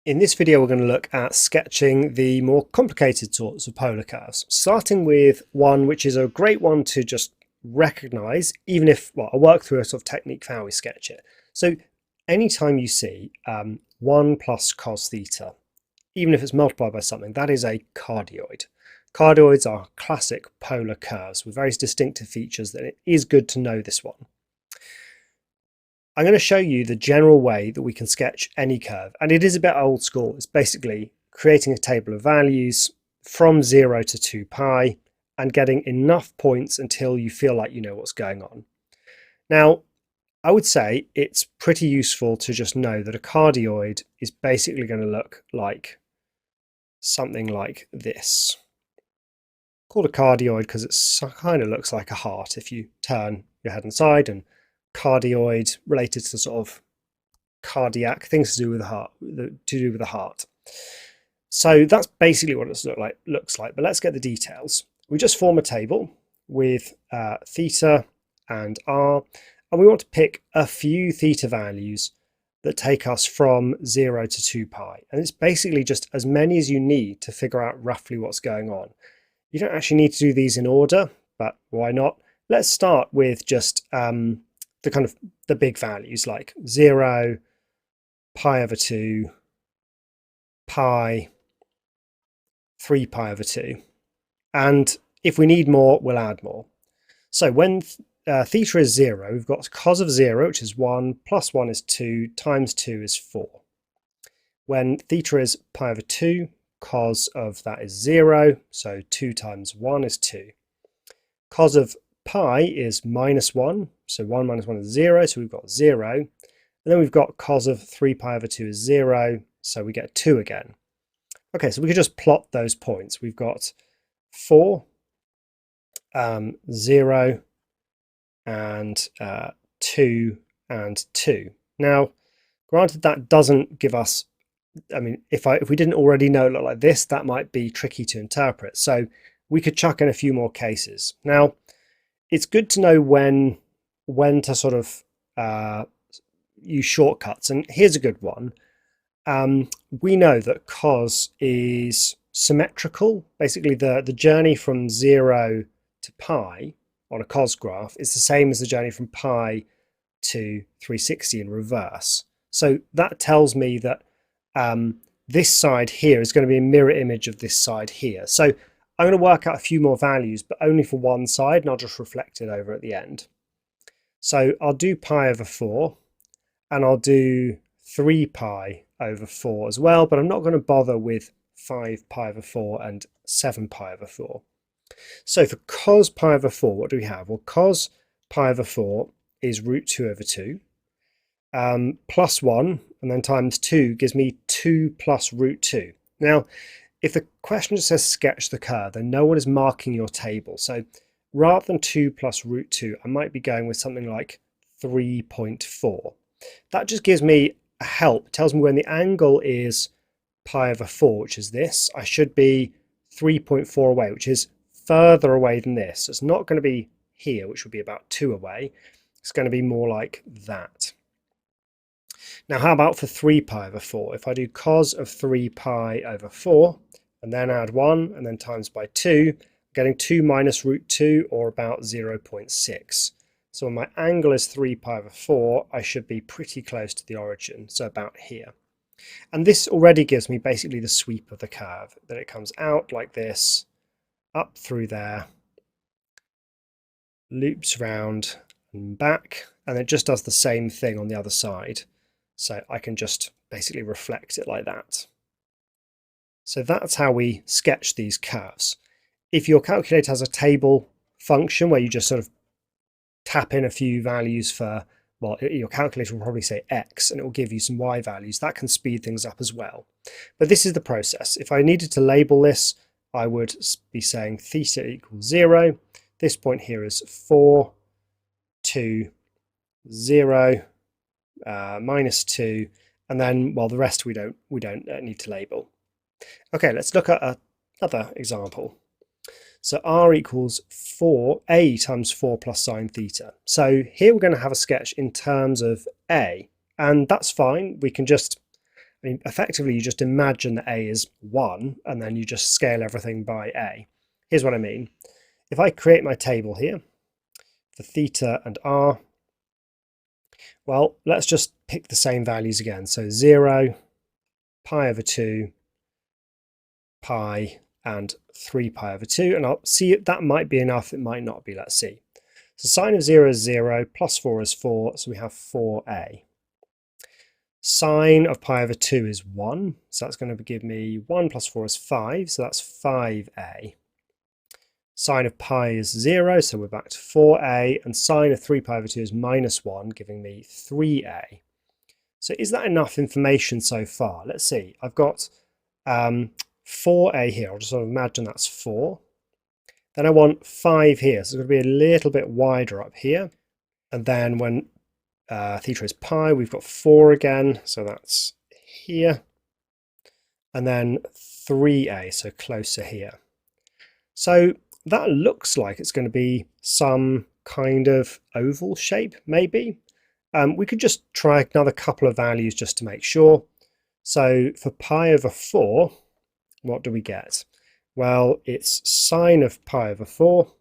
In this video, we're going to look at sketching the more complicated sorts of polar curves, starting with one which is a great one to just recognize, even if, well, I'll work through a sort of technique for how we sketch it. So anytime you see 1 plus cos theta, even if it's multiplied by something, that is a cardioid. Cardioids are classic polar curves with very distinctive features that it is good to know this one. I'm going to show you the general way that we can sketch any curve, and it is a bit old school. It's basically creating a table of values from 0 to 2 pi and getting enough points until you feel like you know what's going on. Now, I would say it's pretty useful to just know that a cardioid is basically going to look like something like this. Called a cardioid because it kind of looks like a heart if you turn your head inside, and cardioid related to sort of cardiac things to do with the heart. So that's basically what it looks like. But let's get the details. We just form a table with theta and r, and we want to pick a few theta values that take us from 0 to 2 pi. And it's basically just as many as you need to figure out roughly what's going on. You don't actually need to do these in order, but why not? Let's start with just the big values like 0, pi over 2, pi, 3 pi over 2. And if we need more, we'll add more. So when theta is 0, we've got cos of 0, which is 1, plus 1 is 2, times 2 is 4. When theta is pi over 2, cos of that is 0, so 2 times 1 is 2. Cos of pi is minus 1, so 1 minus 1 is 0, so we've got 0. And then we've got cos of 3 pi over 2 is 0, so we get 2 again. Okay, so we could just plot those points. We've got 4, 0, and 2, and 2. Now, granted that doesn't give us, I mean, if we didn't already know it looked like this, that might be tricky to interpret. So we could chuck in a few more cases. Now, it's good to know when to sort of use shortcuts, and here's a good one. We know that cos is symmetrical. Basically, the journey from 0 to pi on a cos graph is the same as the journey from pi to 360 in reverse. So that tells me that this side here is going to be a mirror image of this side here. So I'm going to work out a few more values, but only for one side, and I'll just reflect it over at the end. So I'll do pi over 4, and I'll do 3 pi over 4 as well, but I'm not going to bother with 5 pi over 4 and 7 pi over 4. So for cos pi over 4, what do we have? Well, cos pi over 4 is root 2 over 2, plus 1, and then times 2 gives me 2 plus root 2. Now, if the question just says sketch the curve, then no one is marking your table. So rather than 2 plus root 2, I might be going with something like 3.4. That just gives me a help. It tells me when the angle is pi over 4, which is this, I should be 3.4 away, which is further away than this. So it's not going to be here, which would be about 2 away. It's going to be more like that. Now, how about for 3 pi over 4? If I do cos of 3 pi over 4, and then add 1, and then times by 2, I'm getting 2 minus root 2, or about 0.6. So when my angle is 3 pi over 4, I should be pretty close to the origin, so about here. And this already gives me basically the sweep of the curve, that it comes out like this, up through there, loops round and back, and it just does the same thing on the other side. So I can just basically reflect it like that. So that's how we sketch these curves. If your calculator has a table function where you just sort of tap in a few values for, well, your calculator will probably say X and it will give you some Y values. That can speed things up as well. But this is the process. If I needed to label this, I would be saying theta equals 0. This point here is 4, 2, 0, minus 2, and then, well, the rest we don't need to label. Okay, let's look at another example. So r equals 4a times 4 plus sine theta. So here we're going to have a sketch in terms of a, and that's fine. We can just I mean, effectively, you just imagine that a is 1, and then you just scale everything by a. Here's what I mean. If I create my table here for theta and r, well, let's just pick the same values again. So 0, pi over 2, pi, and 3 pi over 2. And I'll see if that might be enough. It might not be. Let's see. So sine of 0 is 0, plus 4 is 4, so we have 4a. Sine of pi over 2 is 1, so that's going to give me 1 plus 4 is 5, so that's 5a. Sine of pi is 0, so we're back to 4a, and sine of 3 pi over 2 is minus 1, giving me 3a. So is that enough information so far? Let's see. I've got 4a here. I'll just sort of imagine that's 4. Then I want 5 here, so it's going to be a little bit wider up here. And then when theta is pi, we've got 4 again, so that's here. And then 3a, so closer here. So that looks like it's going to be some kind of oval shape, maybe. We could just try another couple of values just to make sure. So for pi over 4, what do we get? Well, it's sine of pi over 4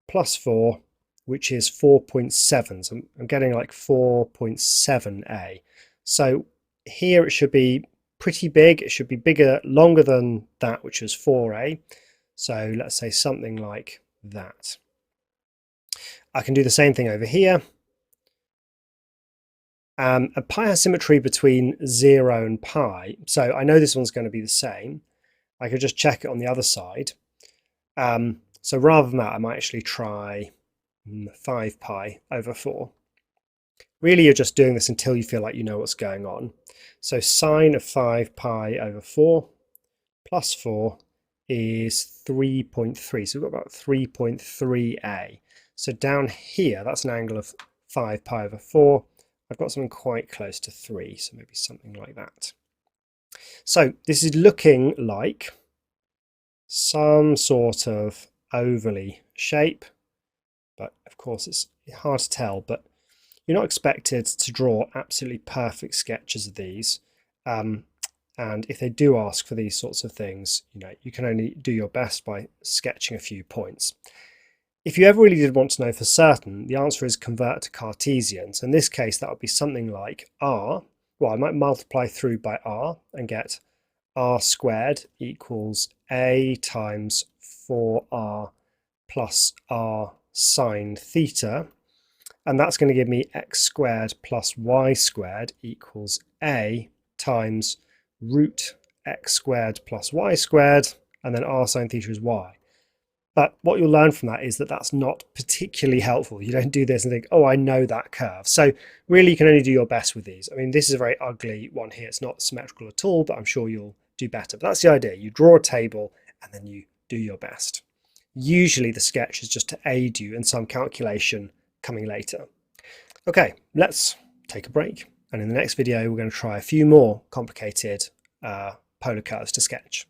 plus 4, which is 4.7. So I'm getting like 4.7a. So here it should be pretty big. It should be bigger, longer than that, which is 4a. So let's say something like that. I can do the same thing over here. A pi has symmetry between 0 and pi. So I know this one's going to be the same. I could just check it on the other side. So rather than that, I might actually try 5 pi over 4. Really, you're just doing this until you feel like you know what's going on. So sine of 5 pi over 4 plus 4 is 3.3. So we've got about 3.3a. So down here, that's an angle of 5 pi over 4. I've got something quite close to 3, so maybe something like that. So this is looking like some sort of ovally shape, but of course it's hard to tell, but you're not expected to draw absolutely perfect sketches of these. And if they do ask for these sorts of things, you can only do your best by sketching a few points. If you ever really did want to know for certain, the answer is convert to Cartesian. So in this case, that would be something like r. Well, I might multiply through by r and get r squared equals a times 4r plus r sine theta. And that's going to give me x squared plus y squared equals a times root x squared plus y squared, and then r sine theta is y. But what you'll learn from that is that that's not particularly helpful. You don't do this and think, oh, I know that curve. So really, you can only do your best with these. I mean, this is a very ugly one here. It's not symmetrical at all, but I'm sure you'll do better. But that's the idea. You draw a table and then you do your best. Usually the sketch is just to aid you in some calculation coming later. Okay, let's take a break. And in the next video, we're going to try a few more complicated polar curves to sketch.